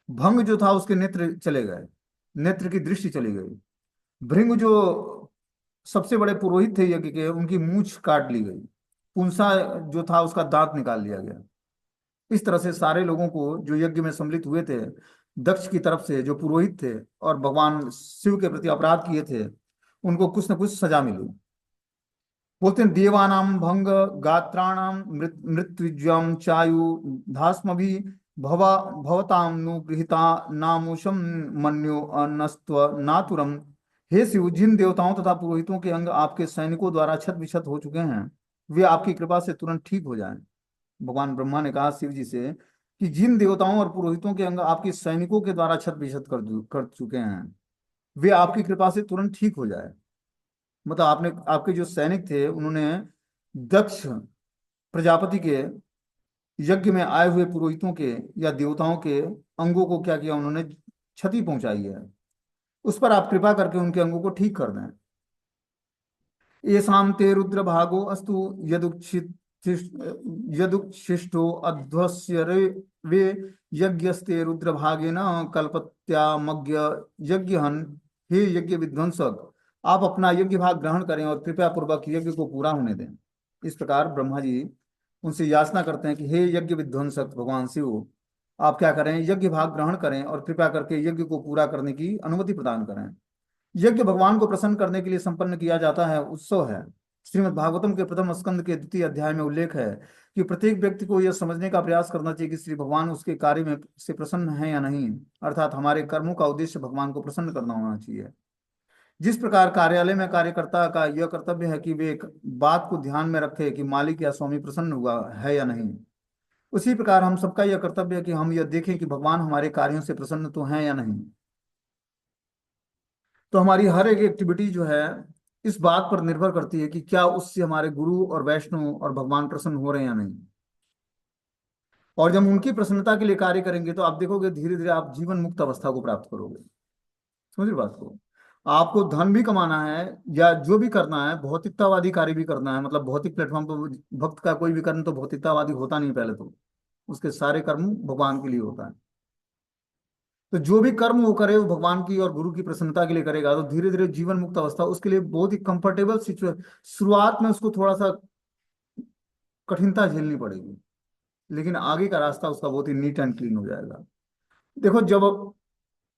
भंग जो था उसके नेत्र चले गए, नेत्र की दृष्टि चली गई। भृंग जो सबसे बड़े पुरोहित थे यज्ञ के, उनकी मूछ काट ली गई। पुंसा जो था उसका दांत निकाल लिया गया। इस तरह से सारे लोगों को जो यज्ञ में सम्मिलित हुए थे दक्ष की तरफ से, जो पुरोहित थे और भगवान शिव के प्रति अपराध किए थे, उनको कुछ न कुछ सजा मिली। बोलते हैं देवानाम भंग गात्राणाम मृत्युजम चायु धास्म भी भवा भवताम नु गृहीता नामुषम मन्यो अनस्त्व नातुरम। हे शिव, जिन देवताओं तथा पुरोहितों के अंग आपके सैनिकों द्वारा छत विछत हो चुके हैं, वे आपकी कृपा से तुरंत ठीक हो जाएं। भगवान ब्रह्मा ने कहा शिव जी से कि जिन देवताओं और पुरोहितों के अंग आपके सैनिकों के द्वारा छत विछत कर चुके हैं, वे आपकी कृपा से तुरंत ठीक हो जाए। मतलब आपने, आपके जो सैनिक थे उन्होंने दक्ष प्रजापति के यज्ञ में आए हुए पुरोहितों के या देवताओं के अंगों को क्या किया, उन्होंने क्षति पहुंचाई है। उस पर आप कृपा करके उनके अंगों को ठीक कर दें। येषां ते रुद्र भागो अस्तु यदुच्छिष्टो अध्वस्य वे यज्ञस्ते रुद्र भागेन कल्पत्यामज्ञ यज्ञहन। हे यज्ञ विध्वंसक, आप अपना यज्ञ भाग ग्रहण करें और कृपया पूर्वक यज्ञ को पूरा होने दें। इस प्रकार ब्रह्मा जी उनसे याचना करते हैं कि हे यज्ञ विध्वंसक भगवान शिव, आप क्या करें, यज्ञ भाग ग्रहण करें और कृपया करके यज्ञ को पूरा करने की अनुमति प्रदान करें। यज्ञ भगवान को प्रसन्न करने के लिए संपन्न किया जाता है उत्सव है। श्रीमद् भागवतम के प्रथम स्कंद के द्वितीय अध्याय में उल्लेख है कि प्रत्येक व्यक्ति को यह समझने का प्रयास करना चाहिए कि श्री भगवान उसके कार्य में से प्रसन्न है या नहीं, अर्थात हमारे कर्मों का उद्देश्य भगवान को प्रसन्न करना होना चाहिए। जिस प्रकार कार्यालय में कार्यकर्ता का यह कर्तव्य है कि वे एक बात को ध्यान में रखे कि मालिक या स्वामी प्रसन्न हुआ है या नहीं, उसी प्रकार हम सबका यह कर्तव्य है कि हम यह देखें कि भगवान हमारे कार्यों से प्रसन्न तो हैं या नहीं। तो हमारी हर एक एक्टिविटी जो है इस बात पर निर्भर करती है कि क्या उससे हमारे गुरु और वैष्णव और भगवान प्रसन्न हो रहे हैं या नहीं। और जब उनकी प्रसन्नता के लिए कार्य करेंगे तो आप देखोगे धीरे धीरे आप जीवन मुक्त अवस्था को प्राप्त करोगे। समझ रहे बात को? आपको धन भी कमाना है या जो भी करना है, भौतिकतावादी कार्य भी करना है, मतलब भौतिक प्लेटफॉर्म पर भक्त का कोई भी कर्म तो भौतिकतावादी होता नहीं, पहले तो उसके सारे कर्म भगवान के लिए होता है। तो जो भी कर्म वो करे वो भगवान की और गुरु की प्रसन्नता के लिए करेगा, तो धीरे धीरे जीवन मुक्त अवस्था उसके लिए बहुत ही कंफर्टेबल सिचुएशन। शुरुआत में उसको थोड़ा सा कठिनता झेलनी पड़ेगी, लेकिन आगे का रास्ता उसका बहुत ही नीट एंड क्लीन हो जाएगा। देखो, जब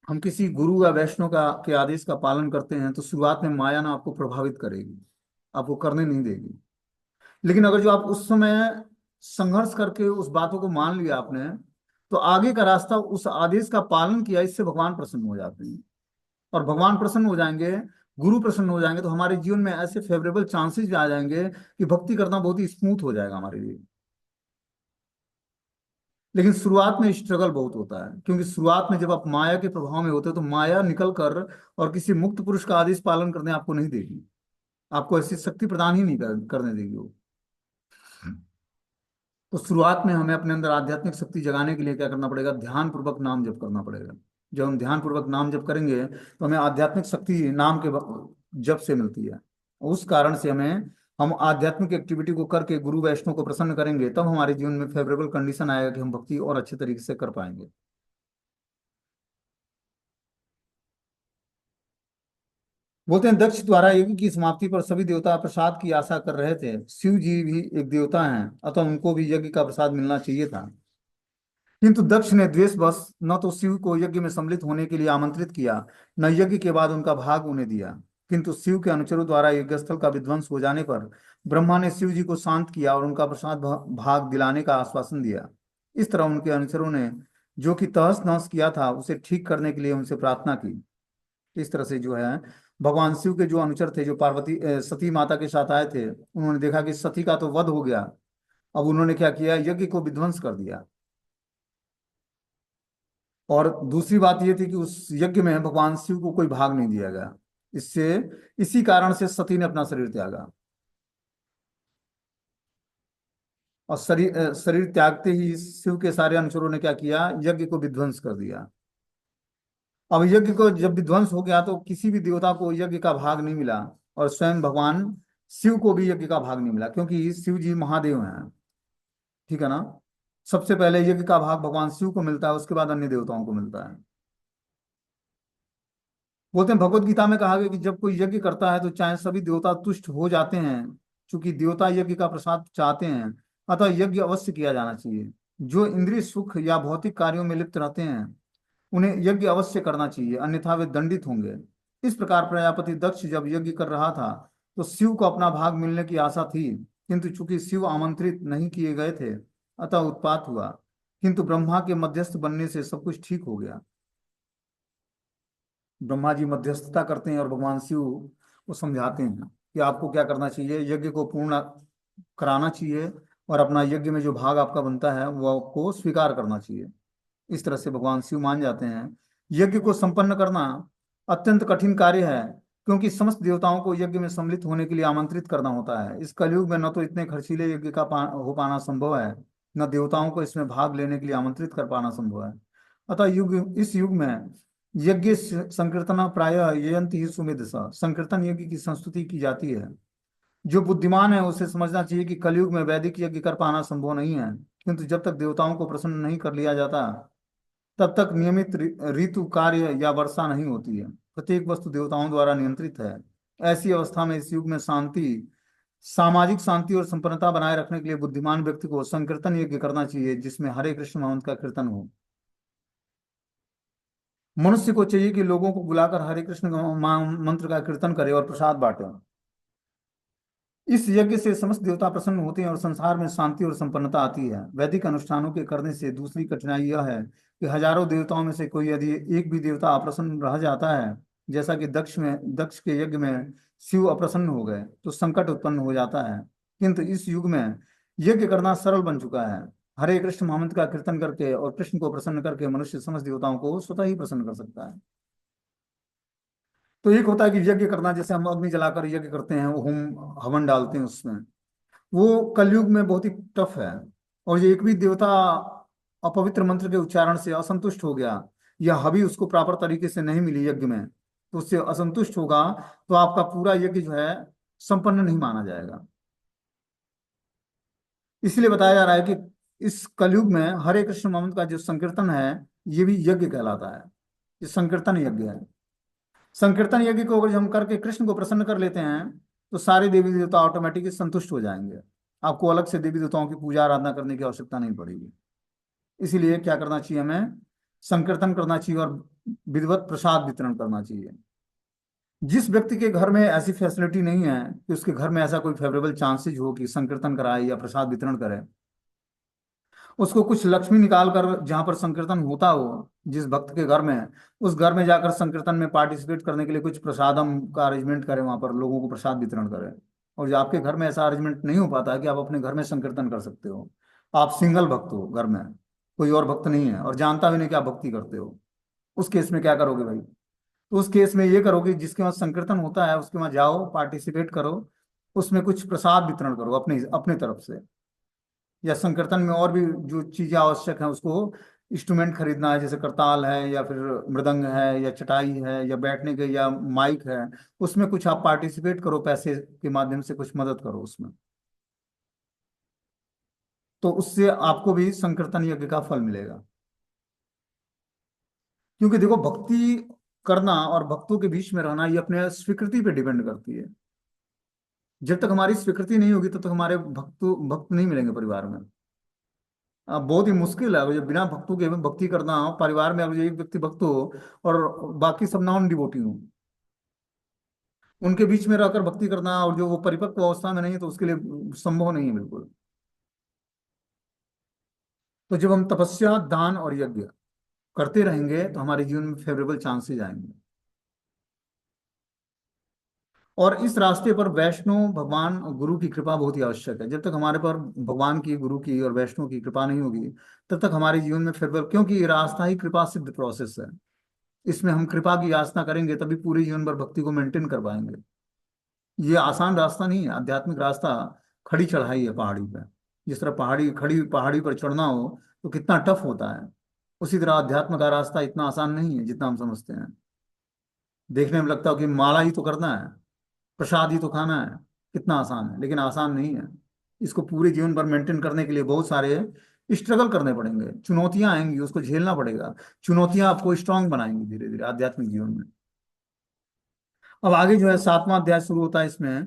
हम किसी गुरु या वैष्णव का के आदेश का पालन करते हैं तो शुरुआत में माया ना आपको प्रभावित करेगी, आपको करने नहीं देगी। लेकिन अगर जो आप उस समय संघर्ष करके उस बातों को मान लिया आपने, तो आगे का रास्ता उस आदेश का पालन किया, इससे भगवान प्रसन्न हो जाते हैं। और भगवान प्रसन्न हो जाएंगे, गुरु प्रसन्न हो जाएंगे, तो हमारे जीवन में ऐसे फेवरेबल चांसेस भी आ जाएंगे कि भक्ति करना बहुत ही स्मूथ हो जाएगा हमारे लिए। लेकिन शुरुआत में स्ट्रगल बहुत होता है, क्योंकि शुरुआत में जब आप माया के प्रभाव में होते हो तो माया निकल कर और किसी मुक्त पुरुष का आदेश पालन करने आपको नहीं देगी, आपको ऐसी शक्ति प्रदान ही नहीं करने देगी वो। तो शुरुआत में हमें अपने अंदर आध्यात्मिक शक्ति जगाने के लिए क्या करना पड़ेगा, ध्यान पूर्वक नाम जप करना पड़ेगा। जब हम ध्यान पूर्वक नाम जप करेंगे तो हमें आध्यात्मिक शक्ति नाम के जप से मिलती है। उस कारण से हम आध्यात्मिक एक्टिविटी को करके गुरु वैष्णव को प्रसन्न करेंगे, तब हमारे जीवन में फेवरेबल कंडीशन आएगा कि हम भक्ति और अच्छे तरीके से कर पाएंगे। बोलते हैं दक्ष द्वारा यज्ञ की समाप्ति पर सभी देवता प्रसाद की आशा कर रहे थे। शिव जी भी एक देवता हैं, अतः उनको भी यज्ञ का प्रसाद मिलना चाहिए था। किंतु दक्ष ने द्वेषवश न तो शिव को यज्ञ में सम्मिलित होने के लिए आमंत्रित किया, न यज्ञ के बाद उनका भाग उन्हें दिया। किंतु शिव के अनुचरों द्वारा यज्ञ स्थल का विध्वंस हो जाने पर ब्रह्मा ने शिव जी को शांत किया और उनका प्रसाद भाग दिलाने का आश्वासन दिया। इस तरह उनके अनुचरों ने जो कि तहस नहस किया था उसे ठीक करने के लिए उनसे प्रार्थना की। इस तरह से जो है भगवान शिव के जो अनुचर थे, जो पार्वती सती माता के साथ आए थे, उन्होंने देखा कि सती का तो वध हो गया। अब उन्होंने क्या किया, यज्ञ को विध्वंस कर दिया। और दूसरी बात यह थी कि उस यज्ञ में भगवान शिव को कोई भाग नहीं दिया गया। इससे इसी कारण से सती ने अपना शरीर त्यागा, और शरीर त्यागते ही शिव के सारे अनुचरों ने क्या किया, यज्ञ को विध्वंस कर दिया। अब यज्ञ को जब विध्वंस हो गया तो किसी भी देवता को यज्ञ का भाग नहीं मिला, और स्वयं भगवान शिव को भी यज्ञ का भाग नहीं मिला, क्योंकि शिव जी महादेव हैं। ठीक है ना? सबसे पहले यज्ञ का भाग भगवान शिव को मिलता है, उसके बाद अन्य देवताओं को मिलता है। बोलते हैं भगवत गीता में कहा गया कि जब कोई यज्ञ करता है तो चाहे सभी देवता तुष्ट हो जाते हैं, क्योंकि देवता यज्ञ का प्रसाद चाहते हैं, अतः यज्ञ अवश्य किया जाना चाहिए। जो इंद्रिय सुख या भौतिक कार्यों में लिप्त रहते हैं उन्हें यज्ञ अवश्य करना चाहिए, अन्यथा वे दंडित होंगे। इस प्रकार प्रजापति दक्ष जब यज्ञ कर रहा था तो शिव को अपना भाग मिलने की आशा थी, किंतु चूंकि शिव आमंत्रित नहीं किए गए थे अतः उत्पात हुआ। किंतु ब्रह्मा के मध्यस्थ बनने से सब कुछ ठीक हो गया। ब्रह्मा जी मध्यस्थता करते हैं और भगवान शिव को समझाते हैं कि आपको क्या करना चाहिए, यज्ञ को पूर्ण कराना चाहिए और अपना यज्ञ में जो भाग आपका बनता है वो आपको स्वीकार करना चाहिए। इस तरह से भगवान शिव मान जाते हैं। यज्ञ को संपन्न करना अत्यंत कठिन कार्य है, क्योंकि समस्त देवताओं को यज्ञ में सम्मिलित होने के लिए आमंत्रित करना होता है। इस कलयुग में न तो इतने खर्चीले यज्ञ का हो पाना संभव है, न देवताओं को इसमें भाग लेने के लिए आमंत्रित कर पाना संभव है। अतः इस युग में संकीर्तना प्रायः यजंती ही सुमेध, संकीर्तन यज्ञ की संस्तुति की जाती है। जो बुद्धिमान है उसे समझना चाहिए कि कलयुग में वैदिक यज्ञ कर पाना संभव नहीं है, किंतु जब तक देवताओं को प्रसन्न नहीं कर लिया जाता तब तक नियमित ऋतु कार्य या वर्षा नहीं होती है। प्रत्येक वस्तु देवताओं द्वारा नियंत्रित है। ऐसी अवस्था में इस युग में शांति, सामाजिक शांति और संपन्नता बनाए रखने के लिए बुद्धिमान व्यक्ति को संकीर्तन यज्ञ करना चाहिए, जिसमें हरे कृष्ण महामंत्र का कीर्तन हो। मनुष्य को चाहिए कि लोगों को बुलाकर हरे कृष्ण मंत्र का कीर्तन करे और प्रसाद बांटे। इस यज्ञ से समस्त देवता प्रसन्न होते हैं और संसार में शांति और संपन्नता आती है। वैदिक अनुष्ठानों के करने से दूसरी कठिनाई यह है कि हजारों देवताओं में से कोई यदि एक भी देवता अप्रसन्न रह जाता है, जैसा कि दक्ष के यज्ञ में शिव अप्रसन्न हो गए, तो संकट उत्पन्न हो जाता है। किंतु इस युग में यज्ञ करना सरल बन चुका है। हरे कृष्ण महामंत्र का कीर्तन करके और कृष्ण को प्रसन्न करके मनुष्य समस्त देवताओं को स्वतः ही प्रसन्न कर सकता है। तो एक होता है कि यज्ञ करना, जैसे हम अग्नि जलाकर यज्ञ करते हैं, वो होम हवन डालते हैं उसमें, वो कलयुग में बहुत ही टफ है। और ये एक भी देवता अपवित्र मंत्र के उच्चारण से असंतुष्ट हो गया या हवि उसको प्रॉपर तरीके से नहीं मिली यज्ञ में, तो उससे असंतुष्ट होगा, तो आपका पूरा यज्ञ जो है संपन्न नहीं माना जाएगा। इसलिए बताया जा रहा है कि इस कलयुग में हरे कृष्ण मंत्र का जो संकीर्तन है, ये भी यज्ञ कहलाता है। ये संकीर्तन यज्ञ है। संकीर्तन यज्ञ को अगर हम करके कृष्ण को प्रसन्न कर लेते हैं, तो सारे देवी देवता ऑटोमेटिकली संतुष्ट हो जाएंगे। आपको अलग से देवी देवताओं की पूजा आराधना करने की आवश्यकता नहीं पड़ेगी। इसीलिए क्या करना चाहिए हमें? संकीर्तन करना चाहिए और विधिवत प्रसाद वितरण करना चाहिए। जिस व्यक्ति के घर में ऐसी फैसिलिटी नहीं है कि उसके घर में ऐसा कोई फेवरेबल चांसेज हो कि संकीर्तन कराए या प्रसाद वितरण करे, उसको कुछ लक्ष्मी निकाल कर, जहां पर संकीर्तन होता हो जिस भक्त के घर में, उस घर में जाकर संकीर्तन में पार्टिसिपेट करने के लिए कुछ प्रसादम का अरेंजमेंट करें, वहां पर लोगों को प्रसाद वितरण करें। और जो आपके घर में ऐसा अरेंजमेंट नहीं हो पाता है कि आप अपने घर में संकीर्तन कर सकते हो, आप सिंगल भक्त हो, घर में कोई और भक्त नहीं है और जानता भी नहीं कि आप भक्ति करते हो, उस केस में क्या करोगे भाई? तो उस केस में ये करोगे, जिसके वहाँ संकीर्तन होता है उसके वहाँ जाओ, पार्टिसिपेट करो, उसमें कुछ प्रसाद वितरण करो अपने अपने तरफ से। या संकीर्तन में और भी जो चीजें आवश्यक हैं, उसको इंस्ट्रूमेंट खरीदना है, जैसे करताल है या फिर मृदंग है या चटाई है या बैठने के या माइक है, उसमें कुछ आप पार्टिसिपेट करो, पैसे के माध्यम से कुछ मदद करो उसमें। तो उससे आपको भी संकीर्तन यज्ञ का फल मिलेगा। क्योंकि देखो, भक्ति करना और भक्तों के बीच में रहना, ये अपने स्वीकृति पे डिपेंड करती है। जब तक हमारी स्वीकृति नहीं होगी तब तक हमारे भक्त नहीं मिलेंगे परिवार में। बहुत ही मुश्किल है, जो बिना भक्तों के भक्ति करना हो परिवार में, अगर एक व्यक्ति भक्त हो और बाकी सब नॉन डिवोटी हो, उनके बीच में रहकर भक्ति करना, और जो वो परिपक्व अवस्था में नहीं है, तो उसके लिए संभव नहीं है बिल्कुल। तो जब हम तपस्या, दान और यज्ञ करते रहेंगे तो हमारे जीवन में फेवरेबल चांसेस आएंगे। और इस रास्ते पर वैष्णव, भगवान और गुरु की कृपा बहुत ही आवश्यक है। जब तक हमारे पर भगवान की, गुरु की और वैष्णव की कृपा नहीं होगी, तब तक हमारे जीवन में फेवरेबल, क्योंकि ये रास्ता ही कृपा सिद्ध प्रोसेस है। इसमें हम कृपा की याचना करेंगे तभी पूरे जीवन भर भक्ति को मेंटेन कर पाएंगे। ये आसान रास्ता नहीं है आध्यात्मिक रास्ता। खड़ी चढ़ाई है पहाड़ी पे। जिस तरह खड़ी पहाड़ी पर चढ़ना हो तो कितना टफ होता है, उसी तरह अध्यात्म का रास्ता इतना आसान नहीं है जितना हम समझते हैं। देखने में लगता है कि माला ही तो करना है, प्रसाद ही तो खाना है, कितना आसान है, लेकिन आसान नहीं है। इसको पूरे जीवन भर मेंटेन करने के लिए बहुत सारे स्ट्रगल करने पड़ेंगे, चुनौतियां आएंगी, उसको झेलना पड़ेगा। चुनौतियां आपको स्ट्रांग बनाएंगी धीरे धीरे आध्यात्मिक जीवन में। अब आगे जो है 7वां अध्याय शुरू होता है, इसमें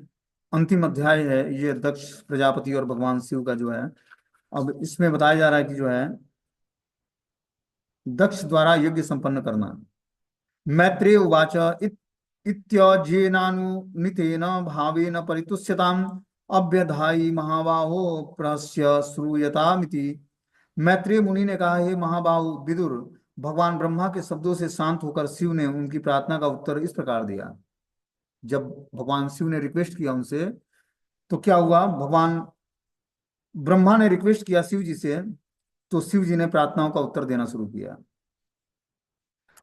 अंतिम अध्याय है ये, दक्ष प्रजापति और भगवान शिव का जो है। अब इसमें बताया जा रहा है कि जो है दक्ष द्वारा यज्ञ संपन्न करना। मैत्रेय उवाच इत्यजेनानुनीतेन भावेन परितुष्यताम् अभ्यधायी महाबाहो प्रस्य श्रूयतामिति। मैत्रेय मुनि ने कहा, हे महाबाहु विदुर, भगवान ब्रह्मा के शब्दों से शांत होकर शिव ने उनकी प्रार्थना का उत्तर इस प्रकार दिया। जब भगवान शिव ने रिक्वेस्ट किया उनसे, तो क्या हुआ, भगवान ब्रह्मा ने रिक्वेस्ट किया शिव जी से, तो शिव जी ने प्रार्थनाओं का उत्तर देना शुरू किया।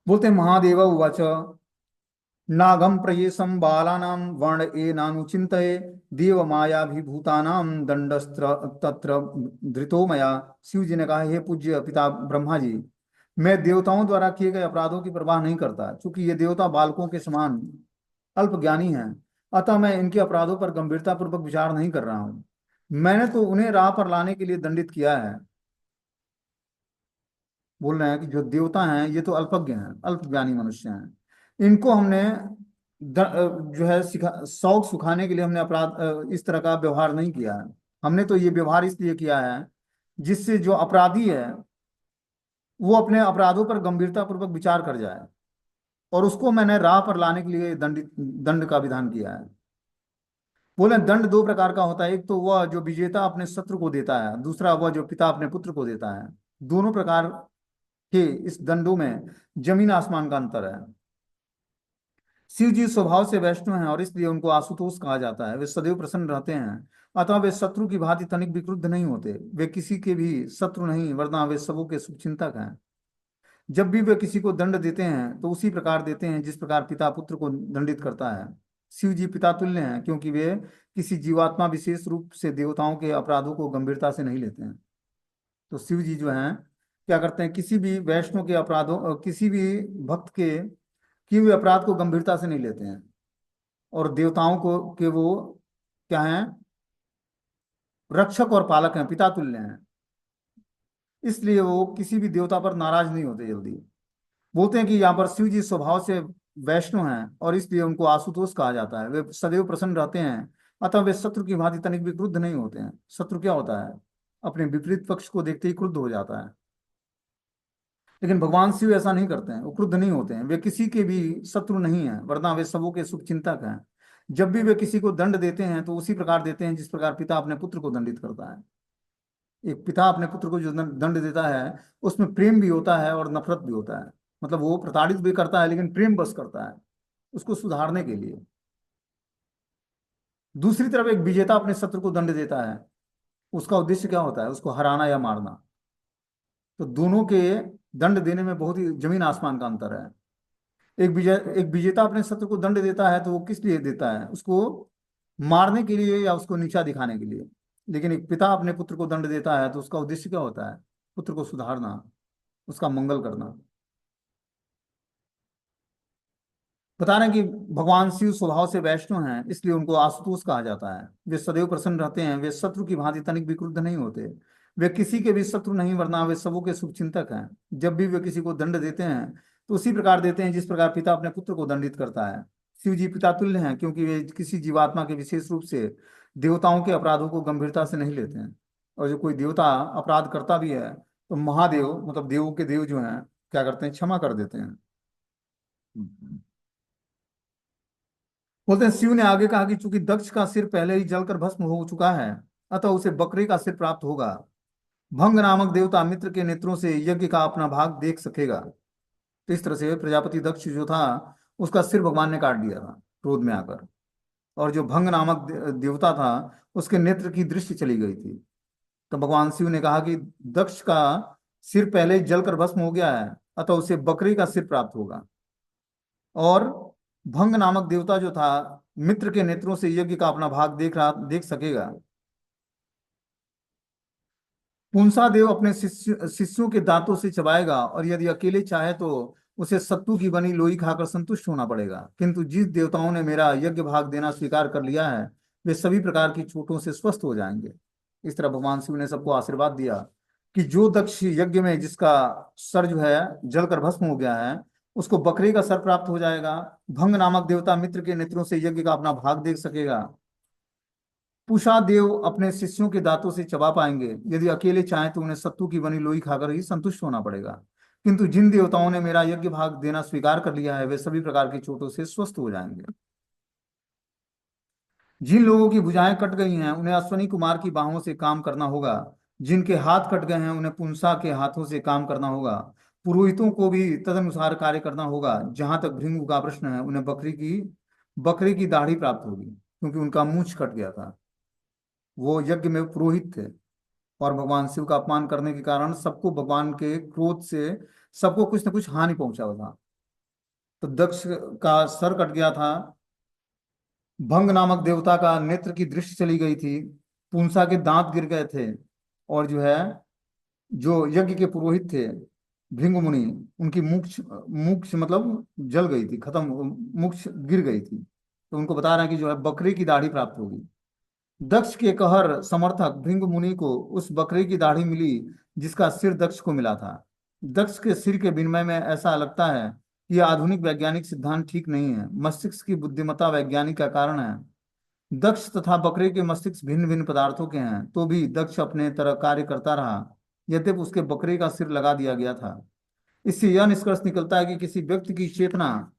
बोलते हैं, महादेव उवाच नागम प्रयेशम बालानां वर्ण ए नानुचिंतये देव मायाभिभूतानां दंडस्त्र तत्र धृतो मया। शिव जी ने कहा, हे पूज्य पिता ब्रह्मा जी, मैं देवताओं द्वारा किए गए अपराधों की परवाह नहीं करता, क्योंकि ये देवता बालकों के समान अल्प ज्ञानी हैं। अतः मैं इनके अपराधों पर गंभीरता पूर्वक विचार नहीं कर रहा हूं। मैंने तो उन्हें राह पर लाने के लिए दंडित किया है। बोल रहे हैं कि जो देवता हैं ये तो अल्पज्ञ हैं, अल्पज्ञानी मनुष्य हैं। इनको हमने जो है शौक सुखाने के लिए हमने अपराध इस तरह का व्यवहार नहीं किया है। हमने तो ये व्यवहार इसलिए किया है जिससे जो अपराधी है वो अपने अपराधों पर गंभीरता पूर्वक विचार कर जाए, और उसको मैंने राह पर लाने के लिए दंड का विधान किया है। बोले दंड दो प्रकार का होता है, एक तो वह जो विजेता अपने शत्रु को देता है, दूसरा वह जो पिता अपने पुत्र को देता है। दोनों प्रकार के इस दंडों में जमीन आसमान का अंतर है। शिव जी स्वभाव से वैष्णव हैं और इसलिए उनको आशुतोष कहा जाता है। वे सदैव प्रसन्न रहते हैं, अतः वे शत्रु की भांति तनिक भी क्रुद्ध नहीं होते। वे किसी के भी शत्रु नहीं, वरना वे सबों के शुभचिंतक हैं। जब भी वे किसी को दंड देते हैं तो उसी प्रकार देते हैं जिस प्रकार पिता पुत्र को दंडित करता है। शिव जी पिता तुल्य हैं, क्योंकि वे किसी जीवात्मा विशेष रूप से देवताओं के अपराधों को गंभीरता से नहीं लेते हैं। तो शिव जी जो हैं क्या करते हैं, किसी भी वैष्णव के अपराधों किसी भी भक्त के किए हुए अपराध को गंभीरता से नहीं लेते हैं। और देवताओं को के वो क्या हैं, रक्षक और पालक हैं, पिता तुल्य हैं। इसलिए वो किसी भी देवता पर नाराज नहीं होते जल्दी। बोलते हैं कि यहाँ पर शिव जी स्वभाव से वैष्णव हैं और इसलिए उनको आशुतोष कहा जाता है। वे सदैव प्रसन्न रहते हैं, अतः वे शत्रु की भांति तनिक भी क्रुद्ध नहीं होते हैं। शत्रु क्या होता है, अपने विपरीत पक्ष को देखते ही क्रुद्ध हो जाता है, लेकिन भगवान शिव ऐसा नहीं करते हैं। वो क्रुद्ध नहीं होते हैं, वे किसी के भी शत्रु नहीं हैं, वरना वे सबों के शुभ चिंतक हैं। जब भी वे किसी को दंड देते हैं तो उसी प्रकार देते हैं जिस प्रकार पिता अपने पुत्र को दंडित करता है। एक पिता अपने पुत्र को जो दंड देता है उसमें प्रेम भी होता है और नफरत भी होता है। मतलब वो प्रताड़ित भी करता है लेकिन प्रेम बस करता है उसको सुधारने के लिए। दूसरी तरफ एक विजेता अपने शत्रु को दंड देता है, उसका उद्देश्य क्या होता है, उसको हराना या मारना। तो दोनों के दंड देने में बहुत ही जमीन आसमान का अंतर है। एक विजेता अपने शत्रु को दंड देता है तो वो किस लिए देता है, उसको मारने के लिए या उसको नीचा दिखाने के लिए। लेकिन एक पिता अपने पुत्र को दंड देता है तो उसका उद्देश्य क्या होता है, पुत्र को सुधारना, उसका मंगल करना। बता रहे हैं कि भगवान शिव स्वभाव से वैष्णव हैं, इसलिए उनको आशुतोष कहा जाता है। वे सदैव प्रसन्न रहते हैं, वे शत्रु की भांति तनिक भी क्रुद्ध नहीं होते। वे किसी के भी शत्रु नहीं, वरना वे सबों के शुभचिंतक हैं। जब भी वे किसी को दंड देते हैं तो उसी प्रकार देते हैं जिस प्रकार पिता अपने पुत्र को दंडित करता है। शिव जी पिता तुल्य हैं, क्योंकि वे किसी जीवात्मा के विशेष रूप से देवताओं के अपराधों को गंभीरता से नहीं लेते हैं। और जो कोई देवता अपराध करता भी है तो महादेव मतलब देवों के देव जो हैं क्या करते हैं, क्षमा कर देते हैं। बोलते हैं शिव ने आगे कहा कि चूंकि दक्ष का सिर पहले ही जलकर भस्म हो चुका है, अतः उसे बकरी का सिर प्राप्त होगा। भंग नामक देवता मित्र के नेत्रों से यज्ञ का अपना भाग देख सकेगा। तो इस तरह से प्रजापति दक्ष जो था उसका सिर भगवान ने काट दिया था क्रोध में आकर। और जो भंग नामक देवता था उसके नेत्र की दृष्टि चली गई थी। तो भगवान शिव ने कहा कि दक्ष का सिर पहले ही जलकर भस्म हो गया है, अतः उसे बकरी का सिर प्राप्त होगा। और भंग नामक देवता जो था मित्र के नेत्रों से यज्ञ का अपना भाग देख सकेगा। पुंसा देव अपने शिष्यों के दांतों से चबाएगा, और यदि अकेले चाहे तो उसे सत्तू की बनी लोई खाकर संतुष्ट होना पड़ेगा। किंतु जिस देवताओं ने मेरा यज्ञ भाग देना स्वीकार कर लिया है वे सभी प्रकार की चोटों से स्वस्थ हो जाएंगे। इस तरह भगवान शिव ने सबको आशीर्वाद दिया कि जो दक्ष यज्ञ में जिसका सर जो है जलकर भस्म हो गया है उसको बकरी का सर प्राप्त हो जाएगा। भंग नामक देवता मित्र के नेत्रों से यज्ञ का अपना भाग देख सकेगा। पूषा देव अपने शिष्यों के दांतों से चबा पाएंगे, यदि अकेले चाहें तो उन्हें सत्तू की बनी लोई खाकर ही संतुष्ट होना पड़ेगा। किंतु जिन देवताओं ने मेरा यज्ञ भाग देना स्वीकार कर लिया है वे सभी प्रकार की चोटों से स्वस्थ हो जाएंगे। जिन लोगों की भुजाएं कट गई हैं उन्हें अश्वनी कुमार की बाहों से काम करना होगा। जिनके हाथ कट गए हैं उन्हें पुंसा के हाथों से काम करना होगा। पुरोहितों को भी तदनुसार कार्य करना होगा। जहां तक भृंगु का प्रश्न है उन्हें बकरी की दाढ़ी प्राप्त होगी, क्योंकि उनका मूंछ कट गया था। वो यज्ञ में पुरोहित थे और भगवान शिव का अपमान करने के कारण सबको भगवान के क्रोध से सबको कुछ न कुछ हानि पहुंचा हुआ था। तो दक्ष का सर कट गया था, भंग नामक देवता का नेत्र की दृष्टि चली गई थी, पूंसा के दांत गिर गए थे, और जो है जो यज्ञ के पुरोहित थे भृंगु मुनि उनकी मुक्ष मुक्ष मतलब जल गई थी, खत्म, मुक्ष गिर गई थी। तो उनको बता रहे हैं कि जो है बकरे की दाढ़ी प्राप्त होगी। दक्ष के कहर समर्थक भृंग मुनि को उस बकरे की दाढ़ी मिली जिसका सिर दक्ष को मिला था। दक्ष के सिर के विनिमय में ऐसा लगता है कि यह आधुनिक वैज्ञानिक सिद्धांत ठीक नहीं है, मस्तिष्क की बुद्धिमत्ता वैज्ञानिक का कारण है। दक्ष तथा बकरे के मस्तिष्क भिन्न भिन्न पदार्थों के हैं, तो भी दक्ष अपने तरह कार्य करता रहा, यद्यपि उसके बकरे का सिर लगा दिया गया था। इससे यह निष्कर्ष निकलता है कि किसी व्यक्ति की चेतना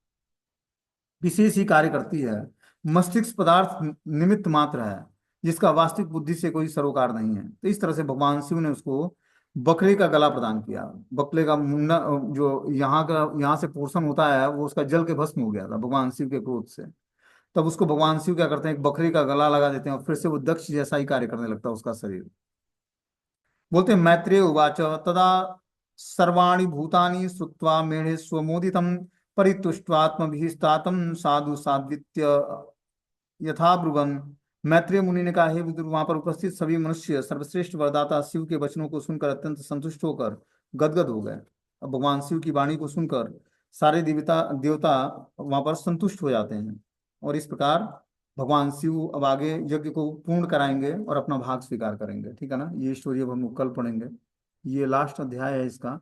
विशेष ही कार्य करती है। मस्तिष्क पदार्थ निमित्त मात्र है, जिसका वास्तविक बुद्धि से कोई सरोकार नहीं है। तो इस तरह से भगवान शिव ने उसको बकरे का गला प्रदान किया। बकरे का मुंडा, जो यहाँ से पोर्शन होता है, वो उसका जल के भस्म हो गया था भगवान शिव के क्रोध से। तब उसको भगवान शिव क्या करते हैं, एक बकरी का गला लगा देते हैं और फिर से वो दक्ष जैसा ही कार्य करने लगता है उसका शरीर। बोलते हैं मैत्रेय उवाच तदा सर्वाणि भूतानि श्रुत्वा मेढे स्वमोदितं परितुष्ट्वात्मभिस्तातं साधु साध्वित्य यथा ब्रुवन्। मैत्रेय मुनि ने कहा, हे विदुर, वहां पर उपस्थित सभी मनुष्य सर्वश्रेष्ठ वरदाता शिव के वचनों को सुनकर अत्यंत संतुष्ट होकर गदगद हो गए। अब भगवान शिव की वाणी को सुनकर सारे देवता देवता वहां पर संतुष्ट हो जाते हैं। और इस प्रकार भगवान शिव अब आगे यज्ञ को पूर्ण कराएंगे और अपना भाग स्वीकार करेंगे। ठीक है ना, ये स्टोरी अब हम लोग कल पढ़ेंगे। ये लास्ट अध्याय है इसका।